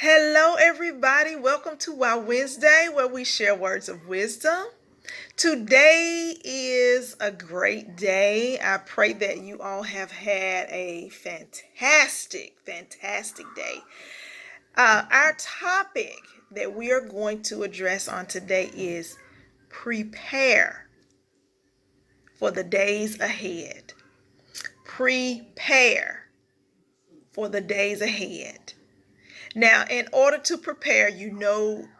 Hello, everybody. Welcome to Wow Wednesday, where we share words of wisdom. Today is a great day. I pray that you all have had a fantastic day. Our topic that we are going to address on today is prepare for the days ahead. Prepare for the days ahead. Now, in order to prepare,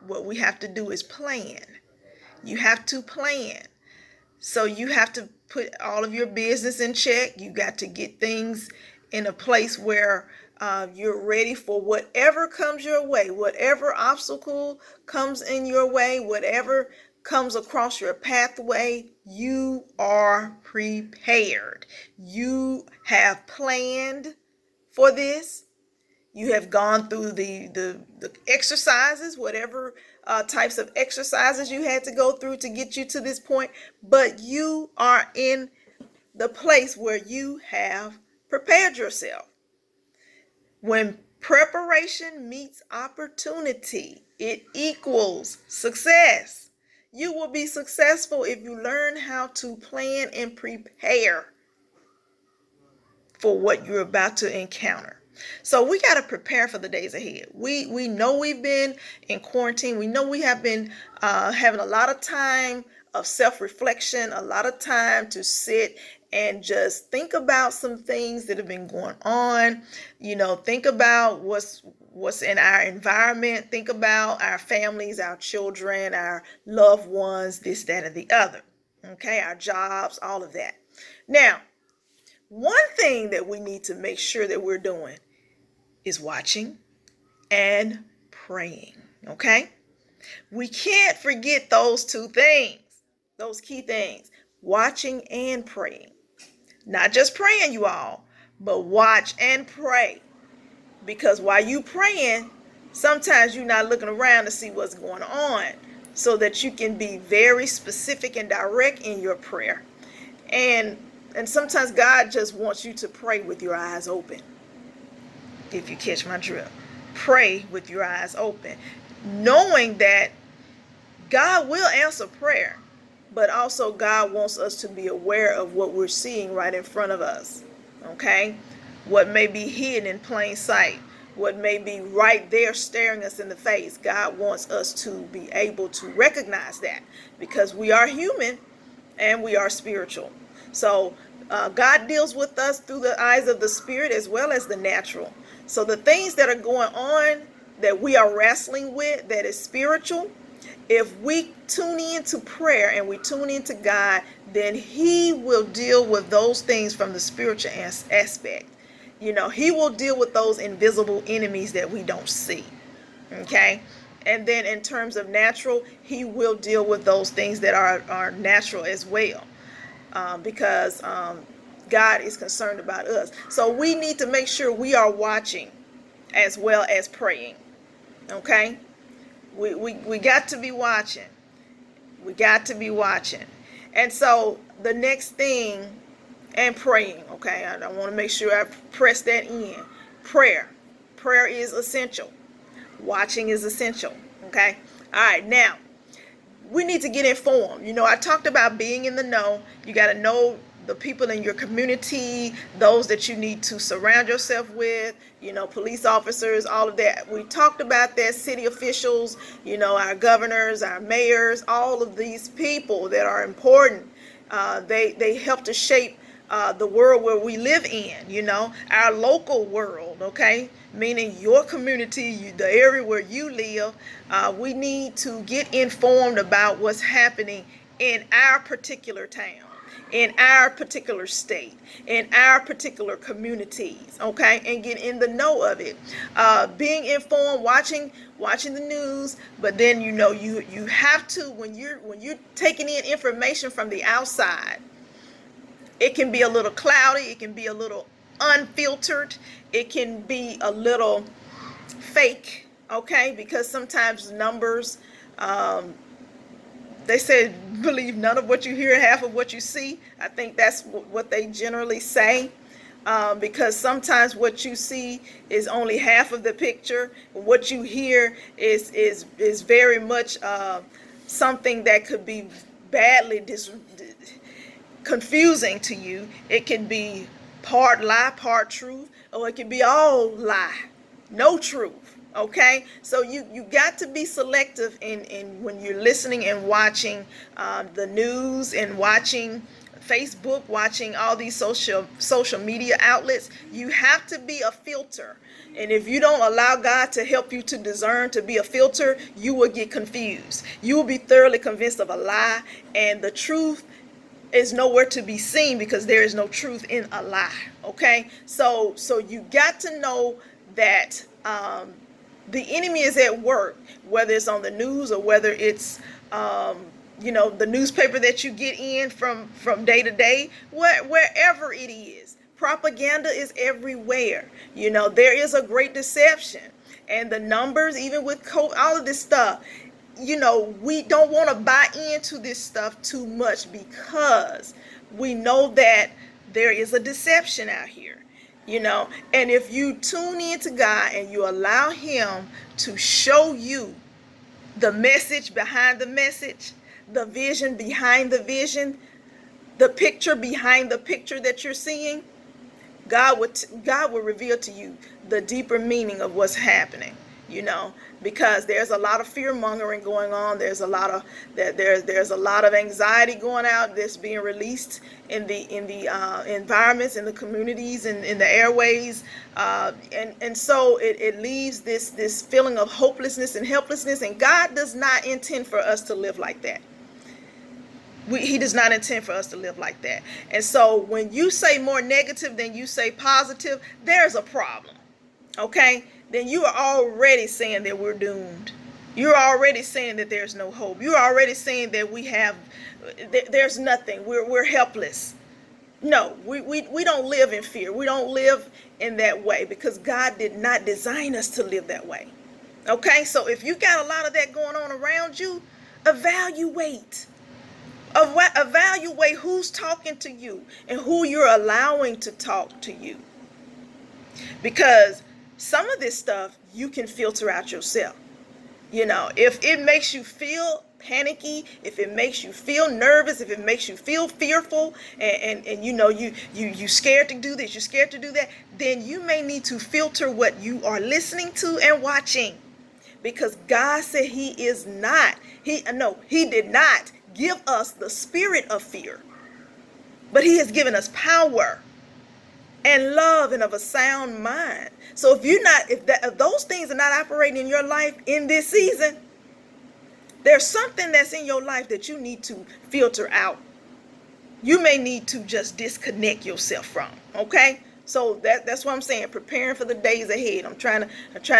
what we have to do is plan. You have to plan. So you have to put all of your business in check. You got to get things in a place where you're ready for whatever comes your way, whatever obstacle comes in your way, whatever comes across your pathway, you are prepared. You have planned for this. You have gone through the exercises, whatever types of exercises you had to go through to get you to this point, but you are in the place where you have prepared yourself. When preparation meets opportunity, it equals success. You will be successful if you learn how to plan and prepare for what you're about to encounter. So we got to prepare for the days ahead. We know we've been in quarantine. We know we have been having a lot of time of self-reflection, a lot of time to sit and just think about some things that have been going on. Think about what's in our environment. Think about our families, our children, our loved ones, this, that, and the other. Okay, our jobs, all of that. Now, one thing that we need to make sure that we're doing is watching and praying. Okay? We can't forget those two things, those key things, watching and praying. Not just praying, you all, but watch and pray. Because while you praying, sometimes you're not looking around to see what's going on, so that you can be very specific and direct in your prayer. And sometimes God just wants you to pray with your eyes open. If you catch my drift, pray with your eyes open, knowing that God will answer prayer, but also God wants us to be aware of what we're seeing right in front of us. Okay? What may be hidden in plain sight, what may be right there staring us in the face. God wants us to be able to recognize that, because we are human and we are spiritual. So God deals with us through the eyes of the spirit as well as the natural. So the things that are going on that we are wrestling with, that is spiritual, if we tune into prayer and we tune into God, then He will deal with those things from the spiritual aspect. He will deal with those invisible enemies that we don't see. Okay? And then in terms of natural, He will deal with those things that are natural as well. Because God is concerned about us. So we need to make sure we are watching as well as praying. Okay? We got to be watching. We got to be watching. And so the next thing, and praying, okay? I want to make sure I press that in. Prayer. Prayer is essential. Watching is essential. Okay? All right, now we need to get informed. I talked about being in the know. You got to know the people in your community, those that you need to surround yourself with, police officers, all of that. We talked about that, city officials, our governors, our mayors, all of these people that are important. They help to shape the world where we live in, our local world, okay? Meaning your community, the area where you live. We need to get informed about what's happening in our particular town, in our particular state, in our particular communities, okay? And get in the know of it. Being informed, watching the news, but then you have to, when you're taking in information from the outside, it can be a little cloudy, it can be a little unfiltered, it can be a little fake, okay? Because sometimes numbers, they say, believe none of what you hear, half of what you see. I think that's what they generally say. because sometimes what you see is only half of the picture. What you hear is very much something that could be badly confusing to you. It can be part lie, part truth, or it can be all lie, no truth. Okay, so you got to be selective in when you're listening and watching the news and watching Facebook, watching all these social media outlets. You have to be a filter. And if you don't allow God to help you to discern, to be a filter, you will get confused. You will be thoroughly convinced of a lie, and the truth is nowhere to be seen because there is no truth in a lie. Okay, so you got to know that the enemy is at work, whether it's on the news or whether it's the newspaper that you get in from day to day, wherever it is. Propaganda is everywhere. There is a great deception, and the numbers, even with COVID, all of this stuff, we don't want to buy into this stuff too much because we know that there is a deception out here. And if you tune into God and you allow him to show you the message behind the message, the vision behind the vision, the picture behind the picture that you're seeing, God will reveal to you the deeper meaning of what's happening. Because there's a lot of fear mongering going on. There's a lot of there's a lot of anxiety going out that's being released in the environments, in the communities, and in the airways, and so it leaves this feeling of hopelessness and helplessness. And God does not intend for us to live like that. He does not intend for us to live like that. And so when you say more negative than you say positive, there's a problem. Okay? Then you are already saying that we're doomed. You're already saying that there's no hope. You're already saying that there's nothing. We're helpless. No, we don't live in fear. We don't live in that way because God did not design us to live that way. Okay? So if you got a lot of that going on around you, evaluate who's talking to you and who you're allowing to talk to you. Because some of this stuff you can filter out yourself. If it makes you feel panicky, if it makes you feel nervous, if it makes you feel fearful, and you scared to do this, you're scared to do that, then you may need to filter what you are listening to and watching. Because God said he did not give us the spirit of fear, but he has given us power and love and of a sound mind. So if those things are not operating in your life in this season, there's something that's in your life that you need to filter out. You may need to just disconnect yourself from. Okay? So that's what I'm saying. Preparing for the days ahead. I'm trying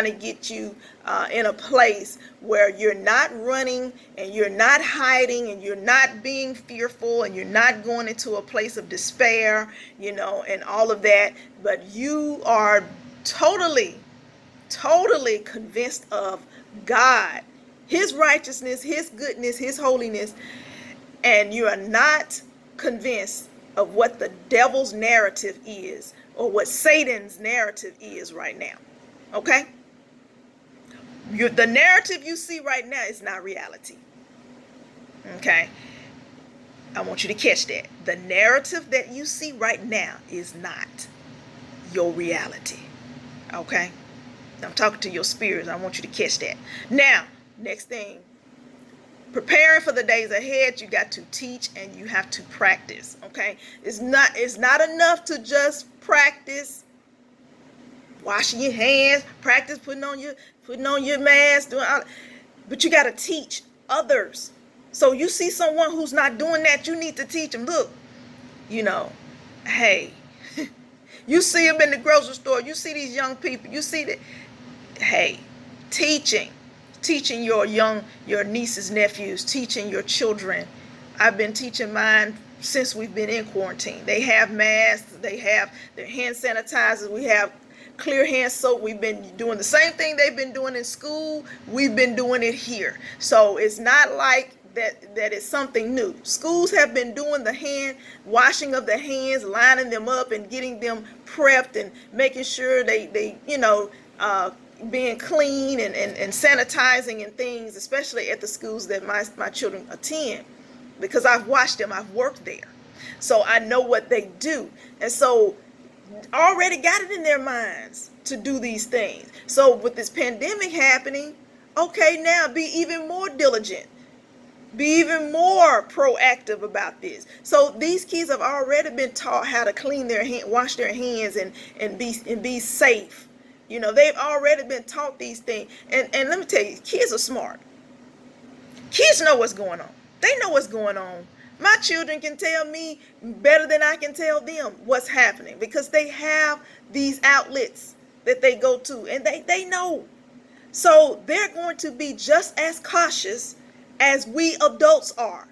to get you in a place where you're not running and you're not hiding and you're not being fearful and you're not going into a place of despair, and all of that. But you are totally convinced of God, his righteousness, his goodness, his holiness, and you are not convinced of what the devil's narrative is or what Satan's narrative is right now. Okay? The narrative you see right now is not reality. Okay? I want you to catch that. The narrative that you see right now is not your reality. Okay? I'm talking to your spirits. I want you to catch that. Now, next thing. Preparing for the days ahead, you got to teach and you have to practice. Okay? It's not enough to just practice washing your hands, practice putting on your mask, but you got to teach others. So you see someone who's not doing that, you need to teach them. Look, hey, you see them in the grocery store, you see these young people, you see that, hey, teaching your nieces, nephews, teaching your children. I've been teaching mine since we've been in quarantine. They have masks, they have their hand sanitizers, we have clear hand soap. We've been doing the same thing they've been doing in school. We've been doing it here. So it's not like that is something new. Schools have been doing the hand washing of the hands, lining them up and getting them prepped and making sure they being clean and sanitizing and things, especially at the schools that my children attend, because I've watched them, I've worked there. So I know what they do. And so already got it in their minds to do these things. So with this pandemic happening, okay, now be even more diligent. Be even more proactive about this. So these kids have already been taught how to clean their hand, wash their hands, and be safe. They've already been taught these things. And let me tell you, kids are smart. Kids know what's going on. They know what's going on. My children can tell me better than I can tell them what's happening, because they have these outlets that they go to, and they know. So they're going to be just as cautious as we adults are.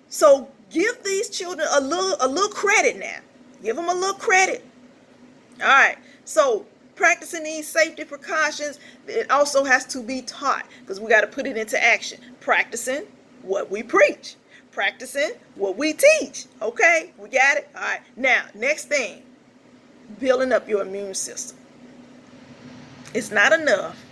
So give these children a little credit now. Give them a little credit. All right. So practicing these safety precautions, it also has to be taught, because we got to put it into action. Practicing what we preach. Practicing what we teach. Okay, we got it? All right. Now, next thing, building up your immune system. It's not enough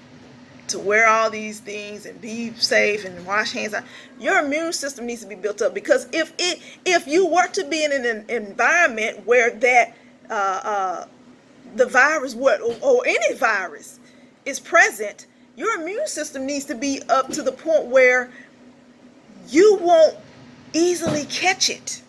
to wear all these things and be safe and wash hands. Your immune system needs to be built up, because if you were to be in an environment where that the virus or any virus is present, your immune system needs to be up to the point where you won't easily catch it.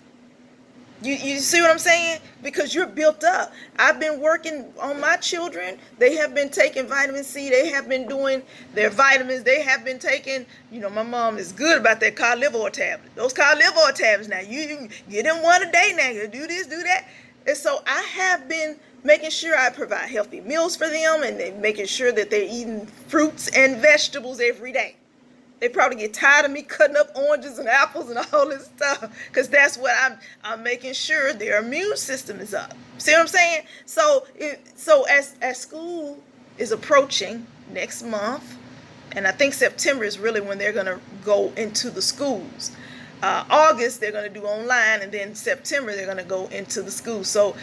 You see what I'm saying? Because you're built up. I've been working on my children. They have been taking vitamin C. They have been doing their vitamins. They have been taking, my mom is good about that cod liver oil tablet. Those cod liver oil tablets now, you get them one a day now. You do this, do that. And so I have been making sure I provide healthy meals for them, and then making sure that they're eating fruits and vegetables every day. They probably get tired of me cutting up oranges and apples and all this stuff, because that's what I'm making sure their immune system is up. See what I'm saying? So as school is approaching next month, and I think September is really when they're going to go into the schools. August they're going to do online, and then September they're going to go into the schools. So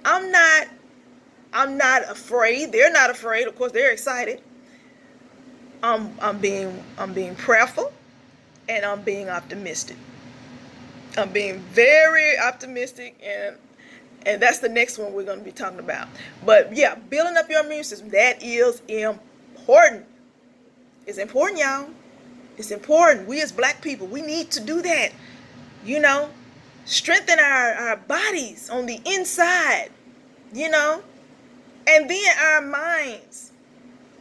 I'm not afraid. They're not afraid. Of course, they're excited. I'm being prayerful, and I'm being optimistic. I'm being very optimistic, and that's the next one we're going to be talking about. But yeah, building up your immune system, that is important. It's important, y'all. It's important. We as Black people, we need to do that. Strengthen our bodies on the inside, and then our minds.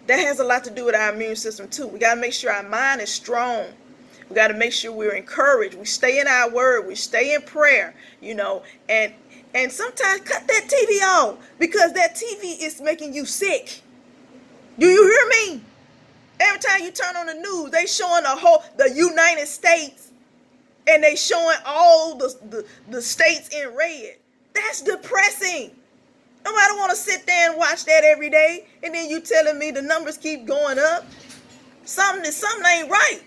That has a lot to do with our immune system too. We got to make sure our mind is strong. We got to make sure we're encouraged. We stay in our word. We stay in prayer, and sometimes cut that TV off, because that TV is making you sick. Do you hear me? Every time you turn on the news, they showing the United States, and they showing all the states in red. That's depressing. Nobody want to sit there and watch that every day, and then you telling me the numbers keep going up. Something ain't right.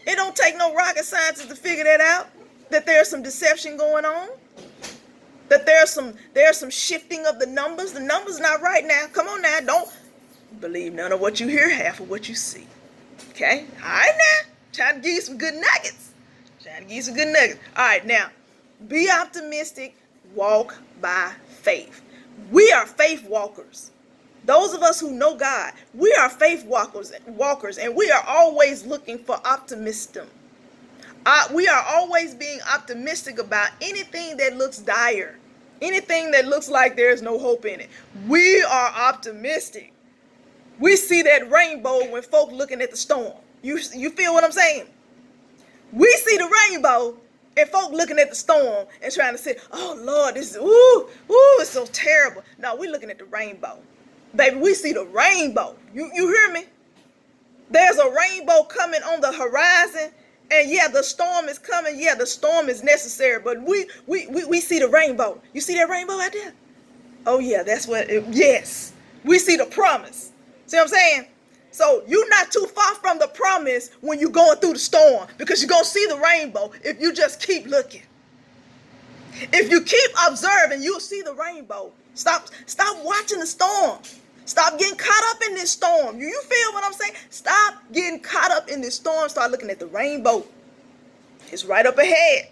It don't take no rocket scientists to figure that out, that there's some deception going on, that there's some shifting of the numbers. The numbers not right now. Come on now, don't believe none of what you hear, half of what you see. Okay? All right now. Trying to give you some good nuggets. All right, now, be optimistic. Walk by faith. We are faith walkers. Those of us who know God, we are faith walkers, and we are always looking for optimism. We are always being optimistic about anything that looks dire, anything that looks like there's no hope in it. We are optimistic. We see that rainbow when folk looking at the storm. You feel what I'm saying? We see the rainbow, and folk looking at the storm and trying to say, oh, Lord, this is, it's so terrible. No, we're looking at the rainbow. Baby, we see the rainbow. You hear me? There's a rainbow coming on the horizon, and yeah, the storm is coming. Yeah, the storm is necessary, but we see the rainbow. You see that rainbow out there? Oh, yeah, yes. We see the promise. See what I'm saying? So you're not too far from the promise when you're going through the storm, because you're going to see the rainbow if you just keep looking. If you keep observing, you'll see the rainbow. Stop watching the storm. Stop getting caught up in this storm. You feel what I'm saying? Stop getting caught up in this storm. Start looking at the rainbow. It's right up ahead.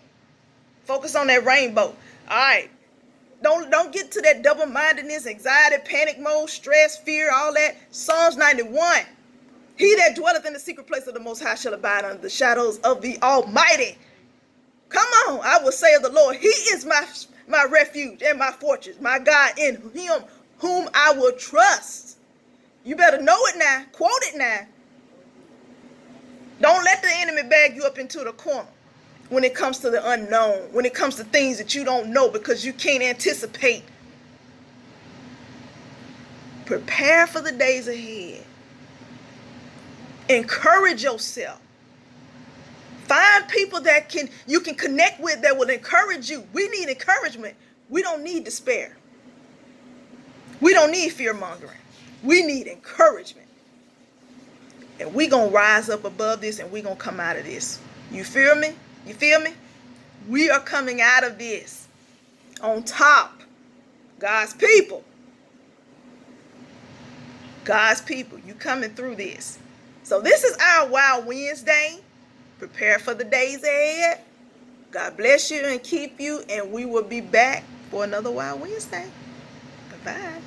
Focus on that rainbow. All right. Don't get to that double-mindedness, anxiety, panic mode, stress, fear, all that. Psalms 91. He that dwelleth in the secret place of the Most High shall abide under the shadows of the Almighty. Come on, I will say of the Lord, he is my refuge and my fortress, my God, in him whom I will trust. You better know it now. Quote it now. Don't let the enemy bag you up into the corner when it comes to the unknown, when it comes to things that you don't know because you can't anticipate. Prepare for the days ahead. Encourage yourself. Find people that you can connect with that will encourage you. We need encouragement. We don't need despair. We don't need fear mongering. We need encouragement. And we're going to rise up above this, and we're going to come out of this. You feel me? You feel me? We are coming out of this on top. God's people. God's people. You coming through this. So this is our Wild Wednesday. Prepare for the days ahead. God bless you and keep you. And we will be back for another Wild Wednesday. Bye-bye.